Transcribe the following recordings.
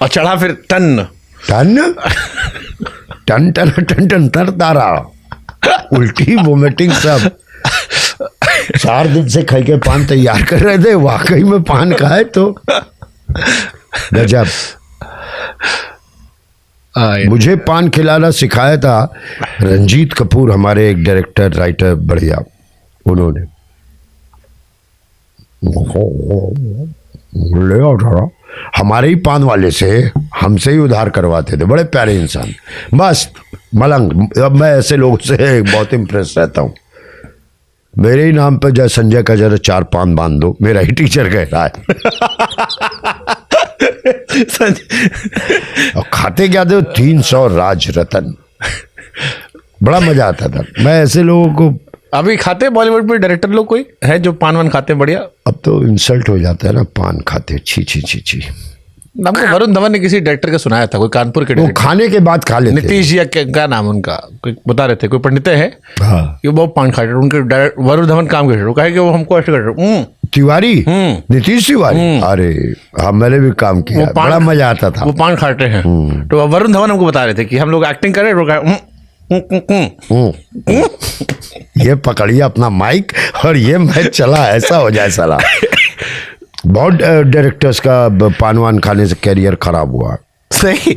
और चढ़ा फिर टन टन टन टन टन टन तर तारा, उल्टी वोमिटिंग सब। 4 दिन से खाई के पान तैयार कर रहे थे, वाकई में पान खाए तो गजब। मुझे पान खिलाना सिखाया था रंजीत कपूर, हमारे एक डायरेक्टर राइटर बढ़िया, उन्होंने ले आओ थोड़ा, हमारे ही पान वाले से, हमसे ही उधार करवाते थे, बड़े प्यारे इंसान। बस मलंग। अब मैं ऐसे लोगों से बहुत इम्प्रेस रहता हूँ। मेरे ही नाम पर जय संजय का जरा 4 पान बांध दो, मेरा ही टीचर कह रहा है। और खाते क्या थे 300 राज रतन, बड़ा मजा आता था। मैं ऐसे लोगों को अभी खाते बॉलीवुड में डायरेक्टर लोग कोई है जो पान वान खाते हैं बढ़िया? अब तो इंसल्ट हो जाता है ना, पान खाते, छी छी छी छी। हमको वरुण धवन ने किसी डायरेक्टर का सुनाया था, कोई कानपुर के वो खाने के बाद खा लेते। नीतीश जी क्या नाम उनका, कोई बता रहे थे, कोई पंडित है हाँ। कि वो बहुत पान खा रहे, उनके वरुण धवन काम कर रहे, वो कहे कि वो हमको ऐसे कर रहे। तिवारी, नीतीश तिवारी, अरे हाँ मैंने भी काम किया, बड़ा मजा आता था। वो पान खाते हैं। तो वरुण धवन हमको बता रहे थे कि हम लोग एक्टिंग कर रहे, ये पकड़िए अपना माइक और ये मैच चला, ऐसा हो जाए साला। बहुत डायरेक्टर्स का पान वान खाने से कैरियर खराब हुआ। सही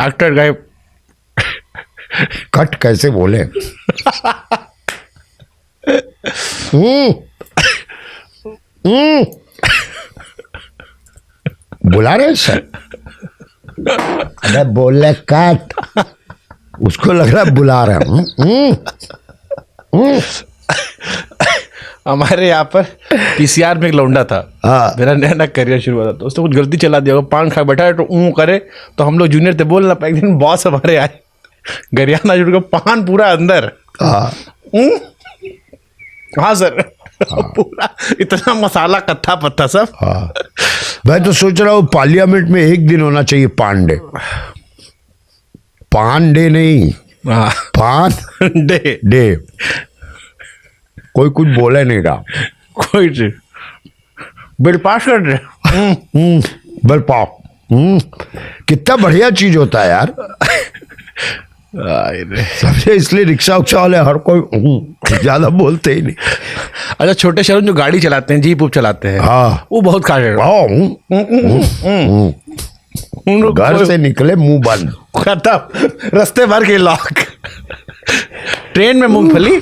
एक्टर गए कट कैसे बोले। बुला रहे सर, अरे बोले कट, उसको लग रहा है बुला रहे हैं। हमारे यहाँ पर पीसीआर में एक लौंडा था, मेरा नया नया करियर शुरू हुआ था, तो उसने कुछ गलती चला दिया, पान खा बैठा है तो करे, तो हम लोग जूनियर थे, बोल ना पाए। एक दिन बॉस हमारे आए, गरियाना जुड़ गया, पान पूरा अंदर। हाँ सर, पूरा इतना मसाला कत्था पत्ता सब। मैं तो सोच रहा हूँ पार्लियामेंट में एक दिन होना चाहिए पान डे। पान डे नहीं, पान डे डे। कोई कुछ बोले नहीं रहा, कोई बिल पास कर रहे। बिल पास कितना बढ़िया चीज होता है यार। सबसे इसलिए रिक्शा उक्शा वाले हर कोई ज्यादा बोलते ही नहीं। अच्छा, छोटे शहरों में जो गाड़ी चलाते हैं, जीप उप चलाते हैं, हाँ वो बहुत खा रहे। घर से निकले मुंह बंद, खत्म, रास्ते भर के लॉक। ट्रेन में मूंगफली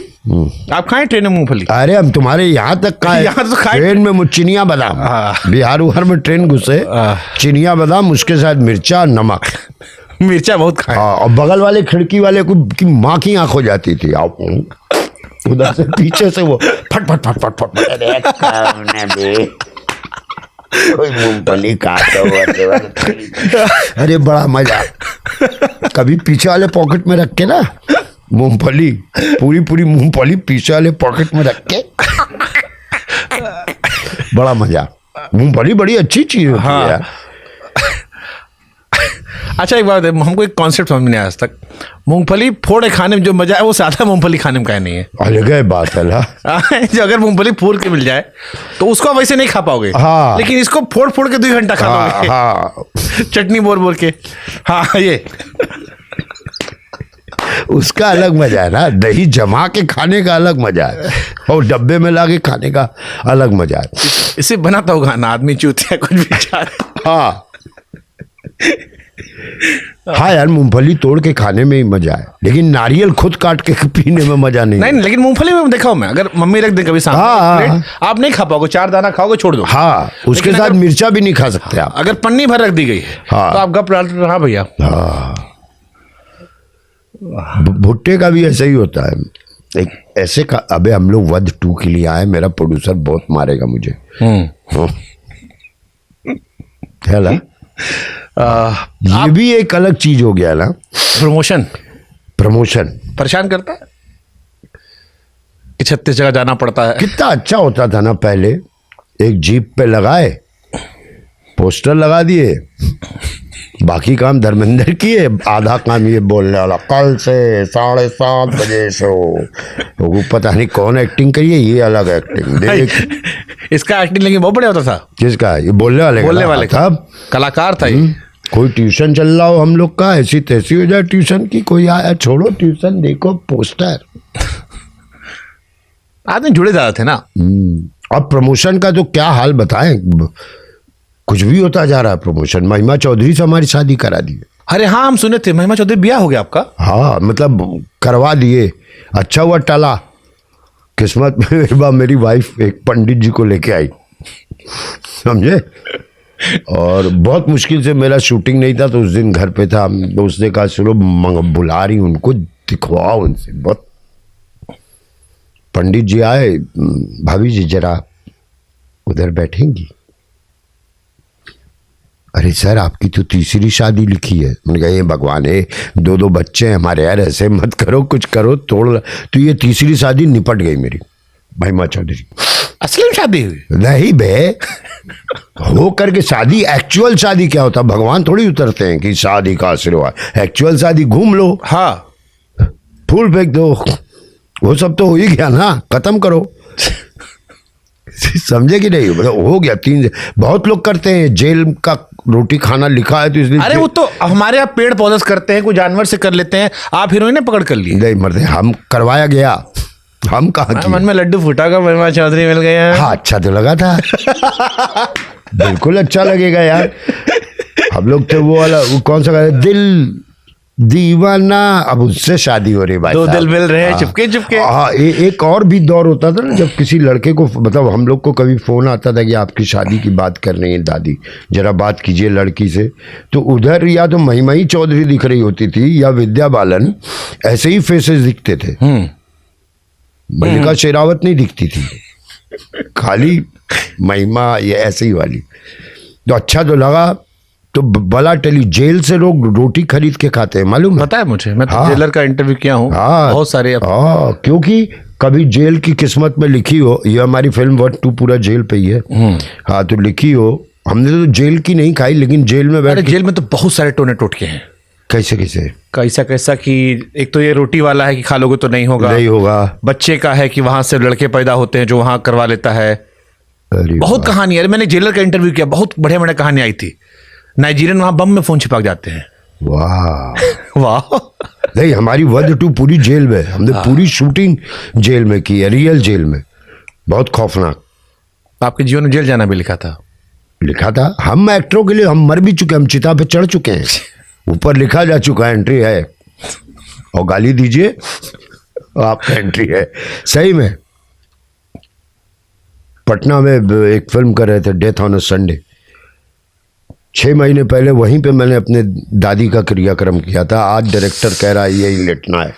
आप खाएं? ट्रेन में मूंगफली? अरे हम तुम्हारे यहाँ तक खाए, यहाँ तो खाए। ट्रेन में चिनिया बादाम, बिहार उहार में ट्रेन घुसे, चिनिया बादाम, उसके साथ मिर्चा नमक, मिर्चा बहुत खाए। और बगल वाले खिड़की वाले को की माँ की आंख हो जाती थी, आप उधर से पीछे से वो फट फट फट फट फट, कोई मूंगफली खाता हुआ। अरे बड़ा मजा। कभी पीछे वाले पॉकेट में रख के ना मूंगफली, पूरी पूरी मूंगफली पीछे वाले पॉकेट में रख के, बड़ा मजा। मूंगफली बड़ी अच्छी चीज होती है यार। अच्छा एक बात है, हमको एक कॉन्सेप्ट समझ में नहीं आया आज तक, मूंगफली फोड़ खाने में जो मजा है वो सादा मूंगफली खाने में नहीं है। अलग बात है ना। जो अगर मूंगफली फोड़ के मिल जाए तो उसको वैसे नहीं खा पाओगे। हाँ। लेकिन इसको फोड़ फोड़ के 2 घंटा खा लोगे। हाँ। चटनी बोल बोल के। हाँ ये उसका अलग मजा है ना, दही जमा के खाने का अलग मजा है, और डब्बे में ला के खाने का अलग मजा है। इसे बनाता होगा ना आदमी, चूतिया कुछ विचार। हाँ हाँ यार, मूंगफली तोड़ के खाने में ही मजा है, लेकिन नारियल खुद काट के पीने में मजा नहीं। नहीं, लेकिन मूंगफली में देखा हूं मैं, अगर मम्मी रख दे कभी सामने प्लेट, आप नहीं खा पाओगे, 4 दाना खाओगे छोड़ दो। हाँ, उसके साथ मिर्चा भी नहीं खा सकते आप। अगर पन्नी भर रख दी गई हाँ, तो आप गप डालते। हाँ भैया। हाँ, भुट्टे का भी ऐसा ही होता है। एक ऐसे का, अबे हम लोग वध 2 के लिए आए, मेरा प्रोड्यूसर बहुत मारेगा मुझे। है ना? ये भी एक अलग चीज हो गया ना, प्रमोशन परेशान करता है कि 36 जगह जाना पड़ता है। कितना अच्छा होता था ना पहले, एक जीप पे लगाए, पोस्टर लगा दिए, बाकी काम धर्मेंद्र किए, आधा काम ये बोलने वाला, कल से 7:30 बजे शो। वो पता नहीं कौन एक्टिंग करिए, ये अलग एक्टिंग देख। इसका एक्टिंग लेकिन बहुत बढ़िया होता था। किसका? ये बोलने वाले का कलाकार था ये। कोई ट्यूशन चल रहा हो हम लोग का, ऐसी तैसी हो जाए ट्यूशन की, कोई आया छोड़ो ट्यूशन, देखो पोस्टर। आदमी जुड़े ज्यादा थे ना। अब प्रमोशन का तो क्या हाल बताएं, कुछ भी होता जा रहा है प्रमोशन। महिमा चौधरी से हमारी शादी करा दी। अरे हाँ, हम सुने थे महिमा चौधरी ब्याह हो गया आपका। हाँ मतलब करवा दिए, अच्छा हुआ टला। किस्मत में एक बार मेरी वाइफ एक पंडित जी को लेके आई, समझे, और बहुत मुश्किल से मेरा शूटिंग नहीं था तो उस दिन घर पे था। तो उसने कहा चलो बुला रही उनको, दिखवाओ उनसे। बहुत पंडित जी आए, भाभी जी जरा उधर बैठेंगी। अरे सर आपकी तो तीसरी शादी लिखी है। मैंने कहा ये भगवान है, दो दो बच्चे हैं हमारे यार, ऐसे मत करो, कुछ करो तोड़। तो ये तीसरी शादी निपट गई मेरी महिमा चौधरी। असली में शादी हुई? नहीं बे, हो करके शादी। एक्चुअल शादी क्या होता, भगवान थोड़ी उतरते हैं कि शादी का आशीर्वाद। एक्चुअल शादी घूम लो, हाँ, फूल फेंक दो, वो सब तो हो ही गया ना, खत्म करो। समझे कि नहीं, मतलब हो गया। बहुत लोग करते हैं, जेल का रोटी खाना लिखा है तो इसलिए। अरे वो तो हमारे यहाँ पेड़ पौधे करते हैं, कोई जानवर से कर लेते हैं, आप हीरोइन ने पकड़ कर लिए। नहीं मरते, हम करवाया गया, हम कहा मन में लड्डू फूटा का महिमा चौधरी मिल गया। हाँ अच्छा तो लगा था। बिल्कुल अच्छा लगेगा यार। हम लोग थे वो वाला, वो कौन सा दिल दीवाना, अब उससे शादी हो रही भाई। दो दिल मिल रहे हैं चुपके चुपके। हाँ एक और भी दौर होता था ना, जब किसी लड़के को, मतलब हम लोग को कभी फोन आता था कि आपकी शादी की बात कर रही है दादी, जरा बात कीजिए लड़की से। तो उधर या तो महिमा ही चौधरी दिख रही होती थी या विद्या बालन, ऐसे ही फेसेस दिखते थे। मल्लिका शेरावत नहीं दिखती थी, खाली महिमा ये ऐसे ही वाली। तो अच्छा तो लगा। तो बला टली, जेल से लोग रोटी खरीद के खाते हैं, मालूम है? पता है मुझे, मैं तो जेलर का इंटरव्यू किया हूँ। हाँ, बहुत सारे। हाँ, क्योंकि कभी जेल की किस्मत में लिखी हो, ये हमारी फिल्म 1-2 पूरा जेल पे ही है। हाँ तो लिखी हो, हमने तो जेल की नहीं खाई, लेकिन जेल में बैठ। जेल में तो बहुत सारे टोने टोटके हैं। कैसे कैसे? कैसा कैसा कि एक तो ये रोटी वाला है कि खा लोगे तो नहीं होगा, नहीं होगा। बच्चे का है कि वहां से लड़के पैदा होते हैं जो वहां करवा लेता है। बहुत कहानी है। मैंने जेलर का इंटरव्यू किया, बहुत बढ़िया बढ़िया कहानी आई थी। नाइजीरियन वहां बम में फोन छिपा जाते हैं। वाह वाह। नहीं हमारी 1-2 पूरी जेल में, हमने पूरी शूटिंग जेल में की है, रियल जेल में। बहुत खौफनाक। आपके जीवन में जेल जाना भी लिखा था? लिखा था। हम एक्टरों के लिए हम मर भी चुके, हम चिता पे चढ़ चुके हैं, ऊपर लिखा जा चुका है एंट्री है, और गाली दीजिए आपका एंट्री है। सही में पटना में एक फिल्म कर रहे थे, डेथ ऑन अ संडे। 6 महीने पहले वहीं पे मैंने अपने दादी का क्रियाक्रम किया था। आज डायरेक्टर कह रहा है यही लेटना है।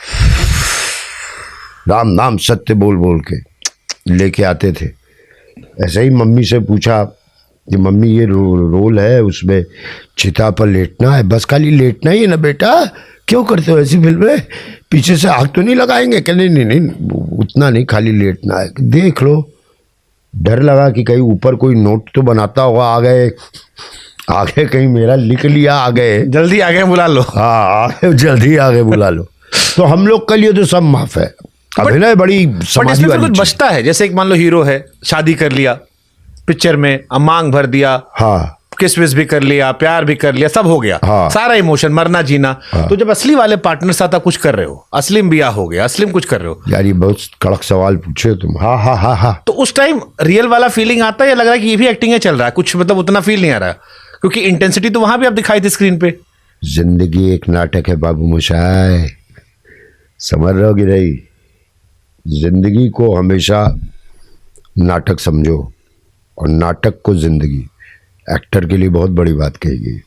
राम नाम सत्य बोल बोल के लेके आते थे। ऐसे ही मम्मी से पूछा कि मम्मी ये रोल है, उसमें चिता पर लेटना है, बस खाली लेटना ही है ना बेटा, क्यों करते हो ऐसी फिल्में, पीछे से आग तो नहीं लगाएंगे? कहने नहीं उतना नहीं, खाली लेटना है। देख लो, डर लगा कि कहीं ऊपर कोई नोट तो बनाता होगा, आगे कहीं मेरा लिख लिया, आ गए जल्दी आगे बुला लो। हाँ आगे जल्दी आगे बुला लो। तो हम लोग के लिए तो सब माफ है। अभिनय बड़ी समाधि वाली कुछ बचता है, जैसे एक मान लो हीरो है, शादी कर लिया पिक्चर में, मांग भर दिया, हाँ, किस विस भी कर लिया, प्यार भी कर लिया, सब हो गया, हाँ, सारा इमोशन, मरना जीना। हाँ, तो जब असली वाले पार्टनर साथ कुछ कर रहे हो, असली में ब्याह हो गया, असली में कुछ कर रहे हो यार, ये बहुत कड़क सवाल पूछे तुम। हाँ हाँ हाँ हाँ। तो उस टाइम रियल वाला फीलिंग आता है या लग रहा है कि ये भी एक्टिंग है चल रहा है, कुछ मतलब उतना फील नहीं आ रहा, क्योंकि इंटेंसिटी तो वहां भी आप दिखाई थी स्क्रीन पे। जिंदगी एक नाटक है बाबू मोशाय, समझ रहे हो कि नहीं? जिंदगी को हमेशा नाटक समझो, और नाटक को जिंदगी। एक्टर के लिए बहुत बड़ी बात कही गई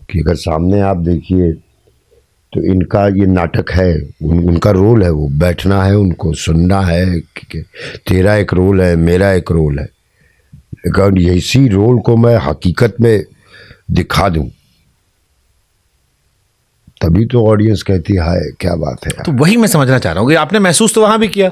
कि अगर सामने आप देखिए तो इनका ये नाटक है, उनका रोल है, वो बैठना है, उनको सुनना है कि तेरा एक रोल है, मेरा एक रोल है। लेकिन इसी रोल को मैं हकीकत में दिखा दूं, तभी तो ऑडियंस कहती है हाय क्या बात है। तो वही मैं समझना चाह रहा हूँ कि आपने महसूस तो वहां भी किया।